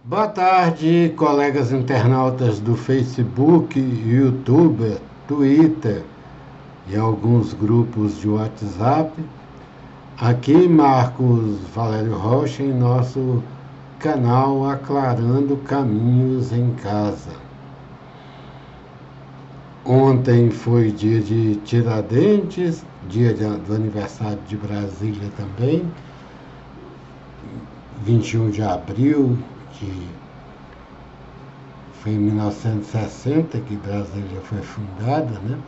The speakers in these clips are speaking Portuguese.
Boa tarde, colegas internautas do Facebook, YouTube, Twitter e alguns grupos de WhatsApp. Aqui Marcos Valério Rocha em nosso canal Aclarando Caminhos em Casa. Ontem foi dia de Tiradentes, do aniversário de Brasília também, 21 de abril, que foi em 1960 que Brasília foi fundada, né?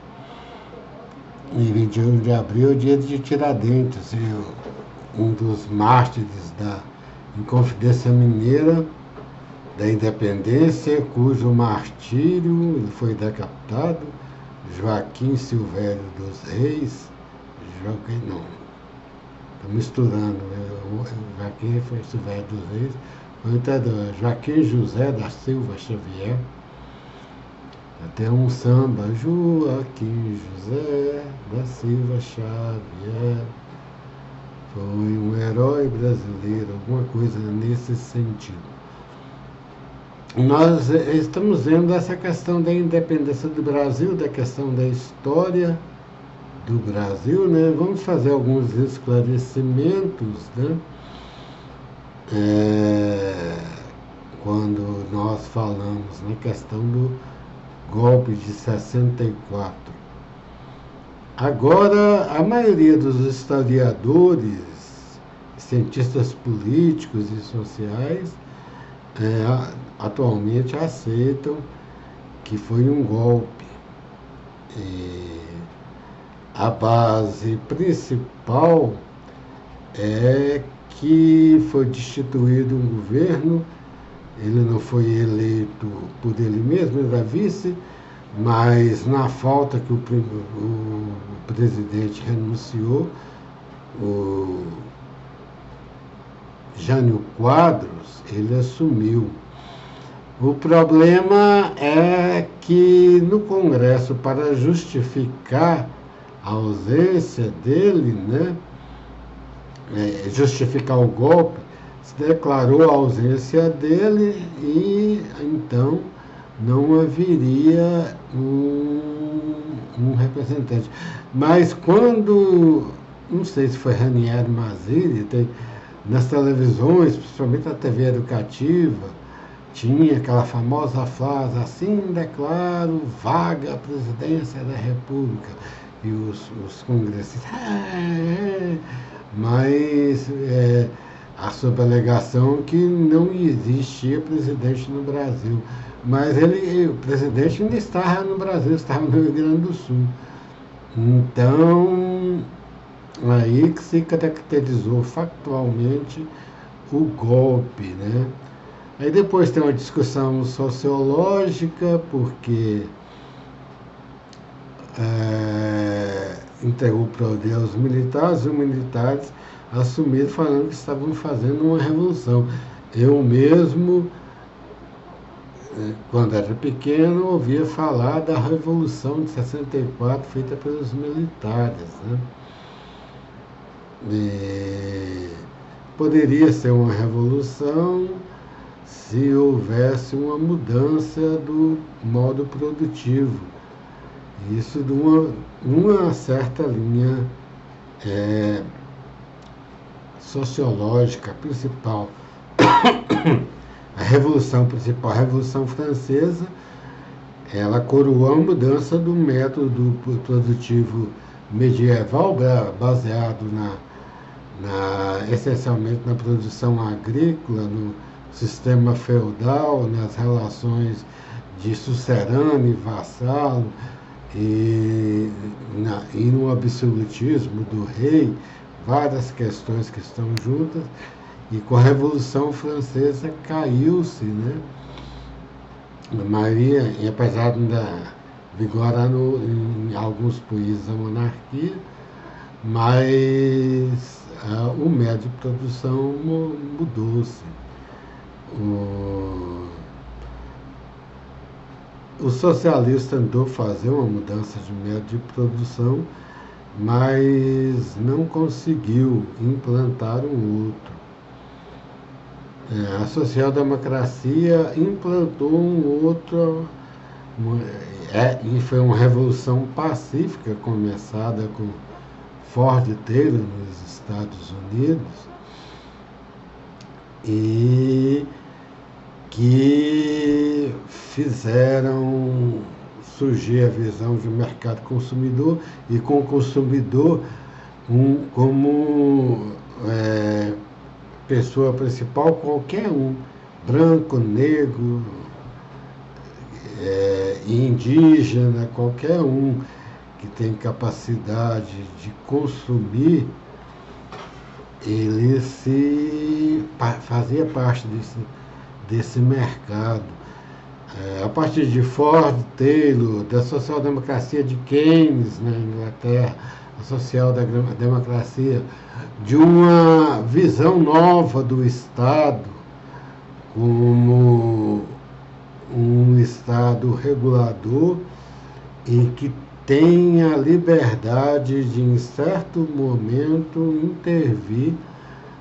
E 21 de abril é o dia de Tiradentes, um dos mártires da Inconfidência Mineira da Independência, cujo martírio ele foi decapitado, Joaquim Silvério dos Reis, não, estou misturando, Joaquim foi Silvério dos Reis, Joaquim José da Silva Xavier. Até um samba, Joaquim José da Silva Xavier foi um herói brasileiro, alguma coisa nesse sentido. Nós estamos vendo essa questão da independência do Brasil, da questão da história do Brasil, né? Vamos fazer alguns esclarecimentos, né? Quando nós falamos na questão do golpe de 64. Agora, a maioria dos historiadores, cientistas políticos e sociais, atualmente aceitam que foi um golpe. A base principal é que foi destituído um governo. Ele não foi eleito por ele mesmo, ele era vice, mas na falta que o presidente renunciou, o Jânio Quadros, ele assumiu. O problema é que no Congresso, para justificar a ausência dele, né, justificar o golpe, se declarou a ausência dele e então não haveria um representante. Mas quando, não sei se foi Ranieri Mazzilli, nas televisões, principalmente a TV educativa, tinha aquela famosa frase, assim declaro vaga a presidência da República. E os congressistas, mas sob a alegação que não existia presidente no Brasil. Mas o presidente ainda estava no Brasil, estava no Rio Grande do Sul. Então, aí que se caracterizou factualmente o golpe, né? Aí depois tem uma discussão sociológica, porque entregou o poder aos militares, e os militares assumiram falando que estavam fazendo uma revolução. Eu mesmo, quando era pequeno, ouvia falar da Revolução de 64 feita pelos militares, né? Poderia ser uma revolução se houvesse uma mudança do modo produtivo. Isso de uma certa linha sociológica principal. A revolução principal, a Revolução Francesa, ela coroou a mudança do método produtivo medieval, baseado essencialmente na produção agrícola, no sistema feudal, nas relações de sucerano e vassalo, e no absolutismo do rei, várias questões que estão juntas, e com a Revolução Francesa caiu-se, né? A maioria, e apesar de ainda vigorar em alguns países a monarquia, mas o método de produção mudou-se. O socialista tentou fazer uma mudança de método de produção, mas não conseguiu implantar um outro. A social-democracia implantou um outro. E foi uma revolução pacífica começada com Ford Taylor nos Estados Unidos e que fizeram surgir a visão de mercado consumidor e com o consumidor como pessoa principal qualquer um, branco, negro, indígena, qualquer um que tem capacidade de consumir, ele fazia parte desse mercado. A partir de Ford, Taylor, da social-democracia de Keynes na Inglaterra, a social-democracia, de uma visão nova do Estado como um Estado regulador e que tem a liberdade de, em certo momento, intervir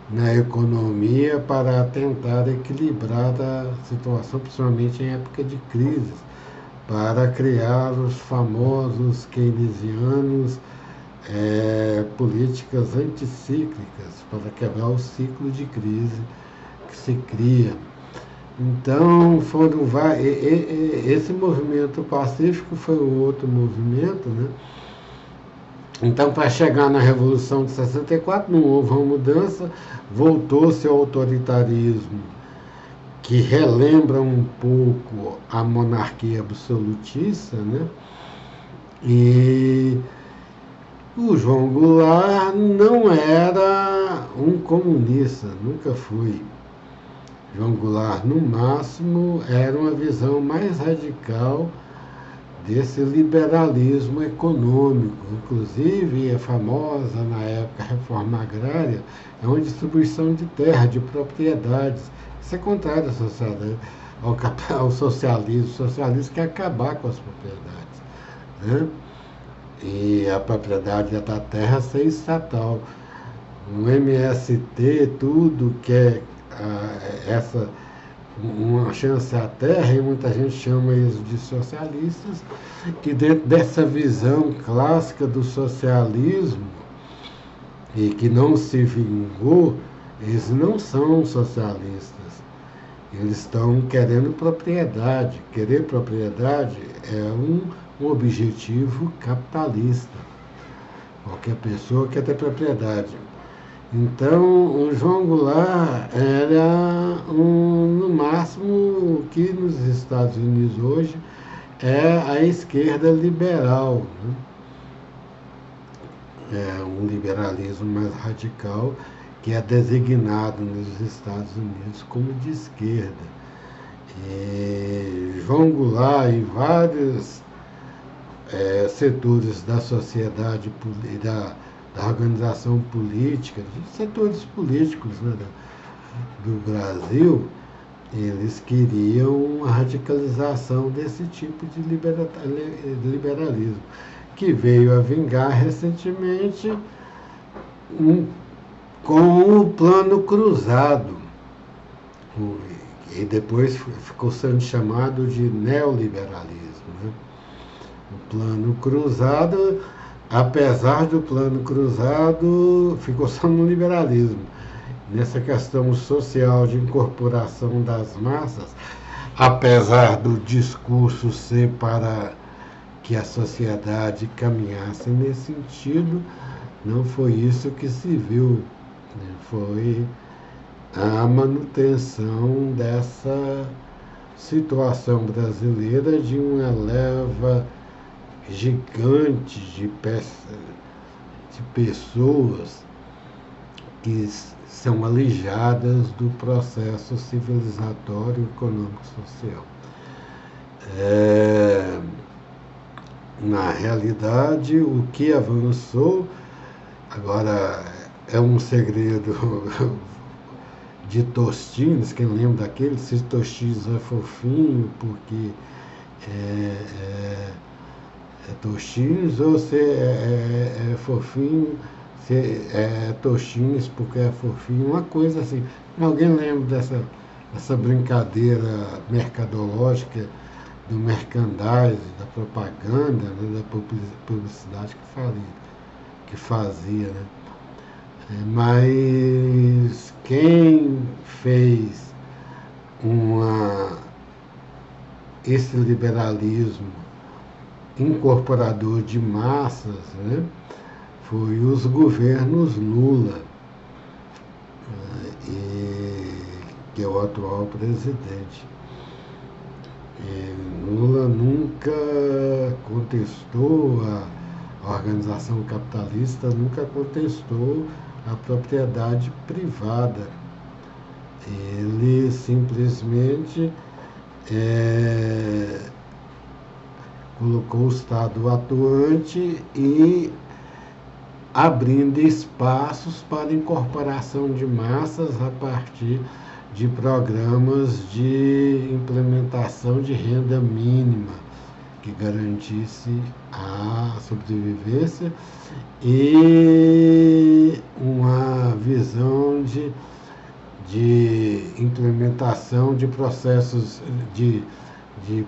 na economia para tentar equilibrar a situação, principalmente em época de crise, para criar os famosos keynesianos, políticas anticíclicas, para quebrar o ciclo de crise que se cria. Então, esse movimento pacífico foi o outro movimento, né? Então, para chegar na Revolução de 64, não houve uma mudança, voltou-se ao autoritarismo, que relembra um pouco a monarquia absolutista, né? E o João Goulart não era um comunista, nunca foi. João Goulart, no máximo, era uma visão mais radical desse liberalismo econômico. Inclusive, a famosa, na época, reforma agrária, é uma distribuição de terra, de propriedades. Isso é contrário ao socialismo. O socialismo quer acabar com as propriedades, né? E a propriedade da terra ser estatal. No MST, tudo que é uma chance à terra, e muita gente chama eles de socialistas, que dentro dessa visão clássica do socialismo, e que não se vingou, eles não são socialistas. Eles estão querendo propriedade. Querer propriedade é um objetivo capitalista. Qualquer pessoa quer ter propriedade. Então, o João Goulart era, no máximo, o que nos Estados Unidos hoje é a esquerda liberal, né? É um liberalismo mais radical, que é designado nos Estados Unidos como de esquerda. E João Goulart e vários setores da sociedade e da organização política, de setores políticos, né, do Brasil, eles queriam a radicalização desse tipo de liberalismo, que veio a vingar recentemente com o Plano Cruzado, e depois ficou sendo chamado de neoliberalismo, né? O Plano Cruzado, apesar do Plano Cruzado, ficou só no liberalismo. Nessa questão social de incorporação das massas, apesar do discurso ser para que a sociedade caminhasse nesse sentido, não foi isso que se viu, né? Foi a manutenção dessa situação brasileira de uma leva gigante de pessoas que são alijadas do processo civilizatório, econômico, social. Na realidade, o que avançou, agora é um segredo de Tostines, quem lembra daquele, se Tostines é fofinho porque é Tostines, ou se é fofinho, se é Tostines porque é fofinho, uma coisa assim. Alguém lembra dessa brincadeira mercadológica do merchandising, da propaganda, né, da publicidade que fazia, né? Mas quem fez uma, esse liberalismo incorporador de massas, né, foi os governos Lula, que é o atual presidente. Lula nunca contestou a organização capitalista, nunca contestou a propriedade privada. Ele simplesmente colocou o Estado atuante e abrindo espaços para incorporação de massas a partir de programas de implementação de renda mínima que garantisse a sobrevivência e uma visão de implementação de processos de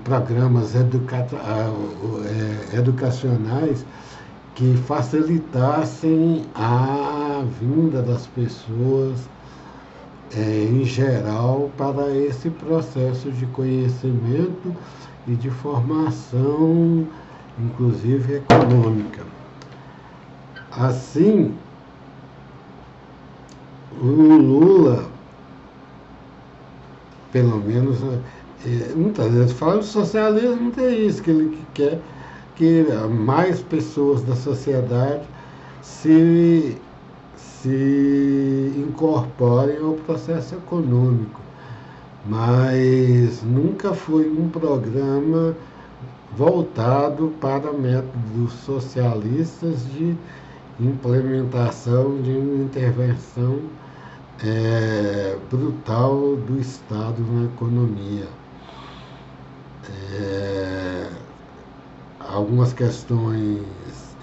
programas educacionais que facilitassem a vinda das pessoas em geral para esse processo de conhecimento e de formação, inclusive econômica. Assim, o Lula, pelo menos, muitas vezes fala, o socialismo tem isso, que ele quer que mais pessoas da sociedade se incorporem ao processo econômico, mas nunca foi um programa voltado para métodos socialistas de implementação de uma intervenção brutal do Estado na economia. Algumas questões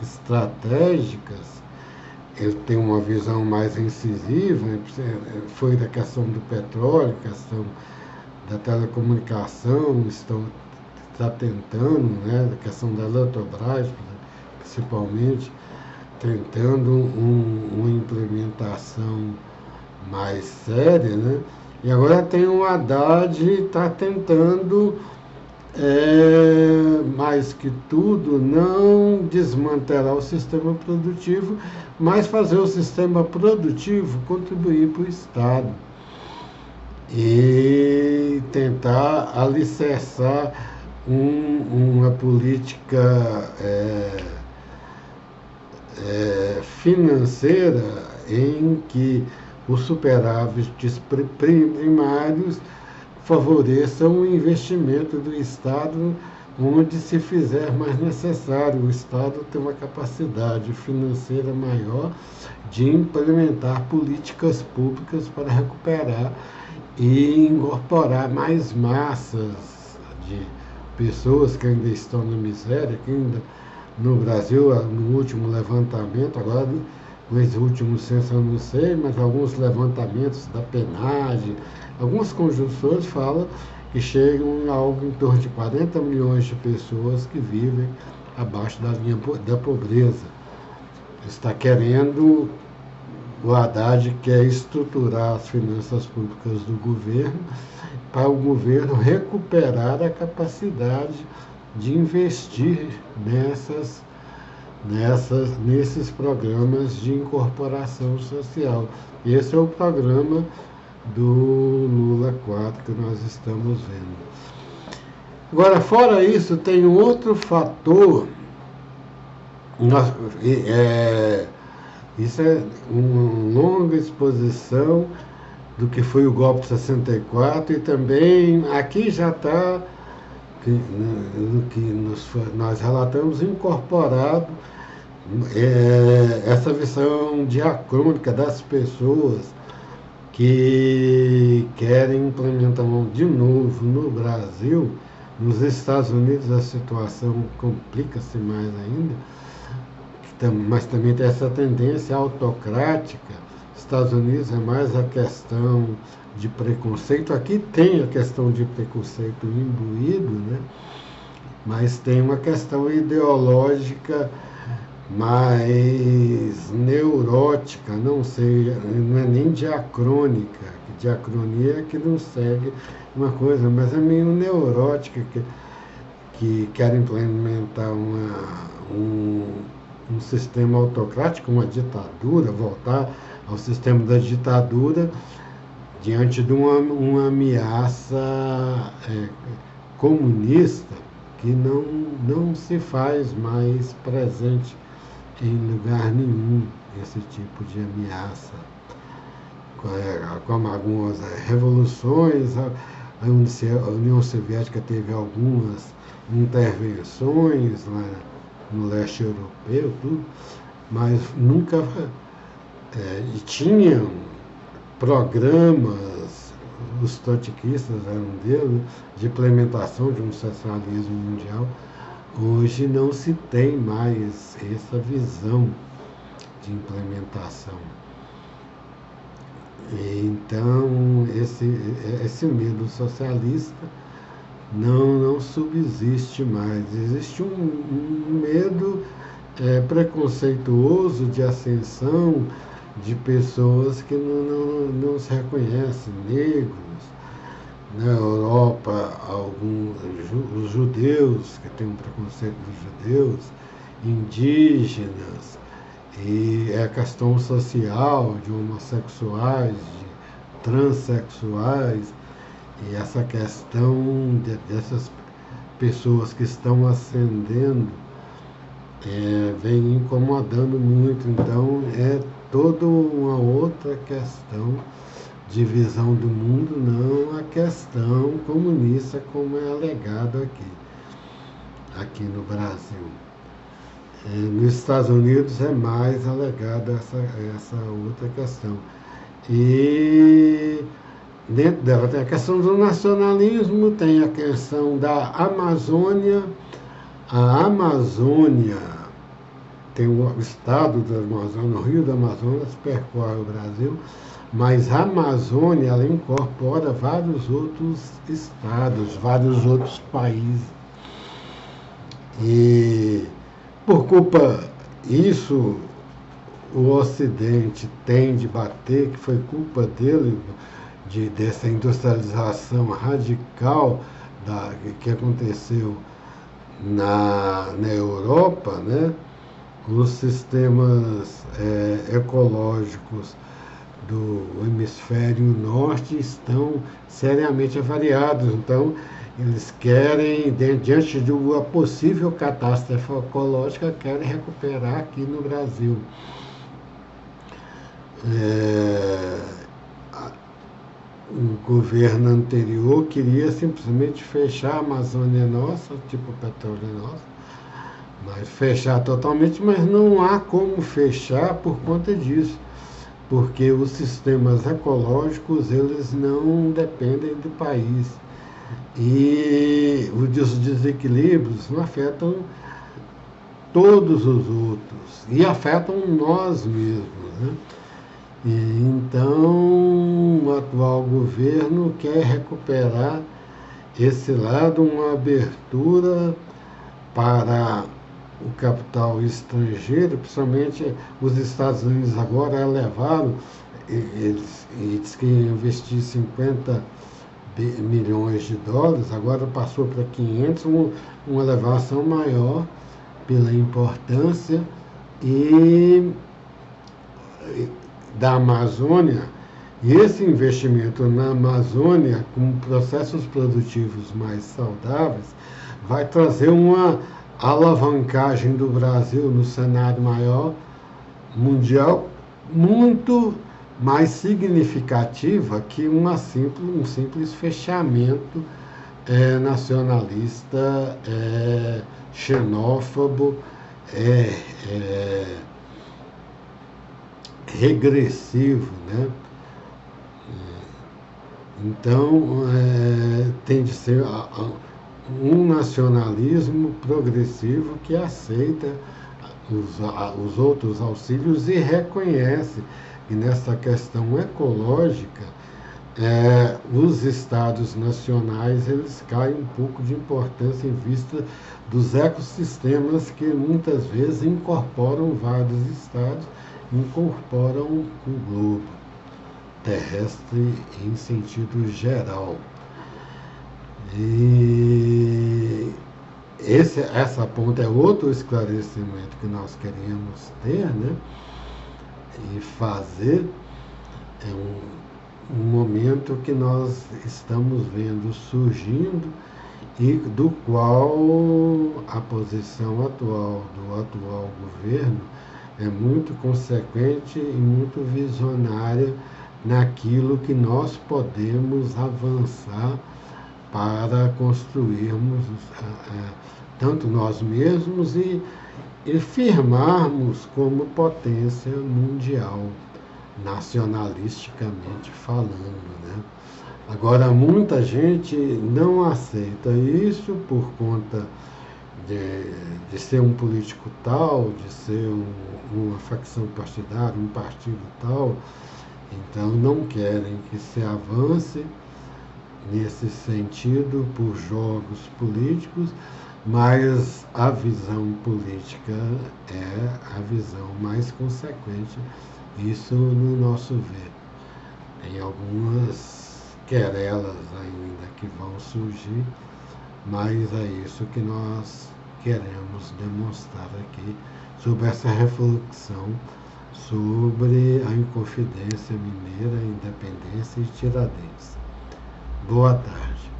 estratégicas, ele tem uma visão mais incisiva, foi da questão do petróleo, questão da telecomunicação, está tentando, né, da questão da Eletrobras, principalmente, tentando uma implementação mais séria, né? E agora tem o Haddad está tentando, mais que tudo, não desmantelar o sistema produtivo, mas fazer o sistema produtivo contribuir para o Estado e tentar alicerçar uma política financeira em que os superávites primários favoreçam o investimento do Estado onde se fizer mais necessário. O Estado tem uma capacidade financeira maior de implementar políticas públicas para recuperar e incorporar mais massas de pessoas que ainda estão na miséria, que ainda no Brasil, no último levantamento, agora com esse último censo eu não sei, mas alguns levantamentos da PNAD, alguns conjunções falam que chegam a algo em torno de 40 milhões de pessoas que vivem abaixo da linha da pobreza. Está querendo, o Haddad quer estruturar as finanças públicas do governo para o governo recuperar a capacidade de investir nesses programas de incorporação social. Esse é o programa do Lula 4 que nós estamos vendo. Agora, fora isso, tem um outro fator, isso é uma longa exposição do que foi o golpe de 64 e também aqui já está, no que nós relatamos, incorporado essa visão diacrônica das pessoas que querem implementar de novo no Brasil. Nos Estados Unidos a situação complica-se mais ainda, mas também tem essa tendência autocrática Estados Unidos é mais a questão de preconceito. Aqui tem a questão de preconceito imbuído, né? Mas tem uma questão ideológica mais neurótica, não sei, não é nem diacrônica. Diacronia é que não segue uma coisa, mas é meio neurótica, que quer implementar um sistema autocrático, uma ditadura, voltar ao sistema da ditadura diante de uma ameaça comunista que não se faz mais presente em lugar nenhum, esse tipo de ameaça. Como algumas revoluções, a União Soviética teve algumas intervenções lá no leste europeu, tudo, mas nunca tinham programas, os trotskistas eram dele, de implementação de um socialismo mundial. Hoje não se tem mais essa visão de implementação. Então, esse medo socialista não subsiste mais. Existe um medo preconceituoso de ascensão de pessoas que não se reconhecem, negros. Na Europa, os judeus, que tem um preconceito dos judeus, indígenas, e a questão social de homossexuais, de transexuais, e essa questão dessas pessoas que estão ascendendo vem incomodando muito. Então é toda uma outra questão de visão do mundo, não a questão comunista como é alegado aqui no Brasil. Nos Estados Unidos é mais alegada essa outra questão. E dentro dela tem a questão do nacionalismo, tem a questão da Amazônia. A Amazônia tem o estado da Amazônia, o Rio do Amazonas percorre o Brasil, mas a Amazônia ela incorpora vários outros estados, vários outros países. E por culpa disso, o Ocidente tem de bater, que foi culpa dele, dessa industrialização radical que aconteceu na Europa, né? Os sistemas ecológicos do hemisfério norte estão seriamente avariados. Então, eles querem, diante de uma possível catástrofe ecológica, querem recuperar aqui no Brasil. O governo anterior queria simplesmente fechar a Amazônia nossa, tipo o petróleo nosso, mas fechar totalmente, mas não há como fechar por conta disso, porque os sistemas ecológicos eles não dependem do país. E os desequilíbrios não afetam todos os outros e afetam nós mesmos, né? Então, o atual governo quer recuperar esse lado, uma abertura para o capital estrangeiro, principalmente os Estados Unidos agora elevaram, eles diz que iam investir 50 milhões de dólares, agora passou para 500, uma elevação maior pela importância da Amazônia. E esse investimento na Amazônia, com processos produtivos mais saudáveis, vai trazer uma alavancagem do Brasil no cenário maior mundial muito mais significativa que um simples fechamento nacionalista, xenófobo, regressivo, né? Então, tem de ser um nacionalismo progressivo que aceita os outros auxílios e reconhece e nessa questão ecológica, os estados nacionais eles caem um pouco de importância em vista dos ecossistemas que muitas vezes incorporam vários estados, incorporam o globo terrestre em sentido geral. E essa ponta é outro esclarecimento que nós queremos ter, né? E fazer um momento que nós estamos vendo surgindo e do qual a posição atual do atual governo é muito consequente e muito visionária naquilo que nós podemos avançar para construirmos tanto nós mesmos e firmarmos como potência mundial, nacionalisticamente falando, né? Agora, muita gente não aceita isso por conta de ser um político tal, de ser uma facção partidária, um partido tal, então não querem que se avance nesse sentido por jogos políticos, mas a visão política é a visão mais consequente, isso no nosso ver. Tem algumas querelas ainda que vão surgir, mas é isso que nós queremos demonstrar aqui sobre essa reflexão sobre a Inconfidência Mineira, Independência e Tiradentes. Boa tarde.